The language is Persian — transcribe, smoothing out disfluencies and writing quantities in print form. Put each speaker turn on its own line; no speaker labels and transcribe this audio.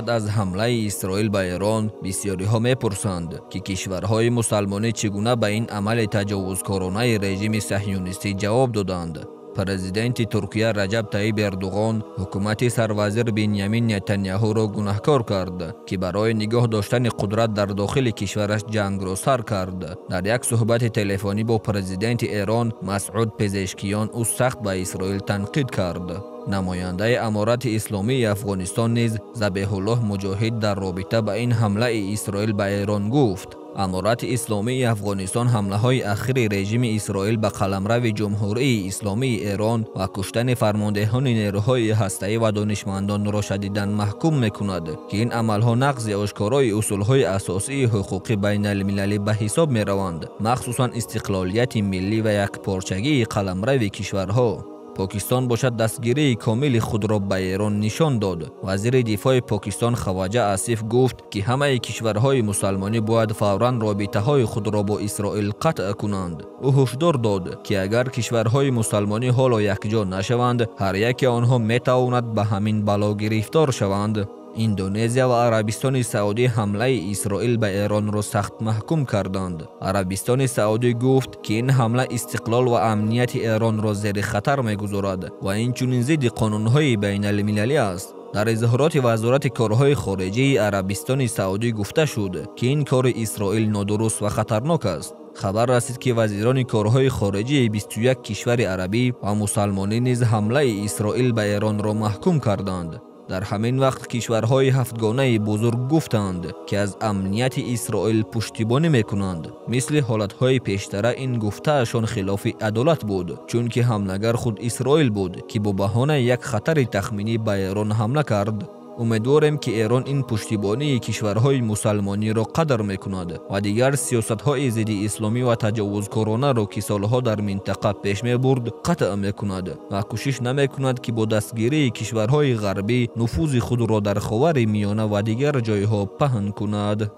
بعد از حمله اسرائیل به ایران بسیاری ها میپرسند که کشورهای مسلمانی چگونه به این عمل تجاوزکارانه رژیم صهیونیستی جواب دادند. پرزیدنت ترکیه رجب طیب اردوغان حکومت سروزیر بنیامین نتانیاهو را گناهکار کرد که برای نگاه داشتن قدرت در داخل کشورش جنگ را سر کرد. در یک صحبت تلفنی با پرزیدنت ایران مسعود پزشکیان او سخت به اسرائیل تنقید کرد. نماینده امارت اسلامی افغانستان نیز ذبیح الله مجاهد در رابطه با این حمله اسرائیل به ایران گفت: امارت اسلامی افغانستان حمله های اخیر رژیم اسرائیل به قلمرو جمهوری اسلامی ایران و کشتن فرماندهان نیروهای هسته‌ای و دانشمندان را شدیداً محکوم می‌کند که این عمل‌ها نقض آشکارای اصول‌های اساسی حقوق بین المللی به حساب می‌روند، مخصوصاً استقلالیت ملی و یکپارچگی قلمرو کشورها. پاکستان باشد دستگیری کامل خود را به ایران نشان داد. وزیر دفاع پاکستان خواجه آصف گفت که همه کشورهای مسلمانی باید فوراً رابطه‌های خود را با اسرائیل قطع کنند. او هشدار داد که اگر کشورهای مسلمانی حالا یکجا نشوند، هر یک آنها میتواند به همین بلا گرفتار شوند. اندونزیا و عربستان سعودی حمله اسرائیل به ایران را سخت محکوم کردند. عربستان سعودی گفت که این حمله استقلال و امنیت ایران را زیر خطر می‌گذارد و این چنین ضد قانون‌های بین المللی است. در اظهارات وزارت کارهای خارجه عربستان سعودی گفته شد که این کار اسرائیل نادرست و خطرناک است. خبر رسید که وزیران کارهای خارجه 21 کشور عربی و مسلمانی نیز حمله اسرائیل به ایران را محکوم کردند. در همین وقت کشورهای هفتگانه بزرگ گفتند که از امنیت اسرائیل پشتیبانی میکنند. مثل حالتهای پیشتر این گفتهشان خلاف عدالت بود، چون که حملگر خود اسرائیل بود که با بهانه یک خطر تخمینی به ایران حمله کرد. امیدواریم که ایران این پشتیبانی کشورهای مسلمانی را قدر میکند و دیگر سیاست‌های ضد اسلامی و تجاوزکارانه را که سالها در منطقه پیش میبرد قطع میکند و کوشش نمیکند که با دستگیری کشورهای غربی نفوذ خود را در خاور میانه و دیگر جایها پهن کند.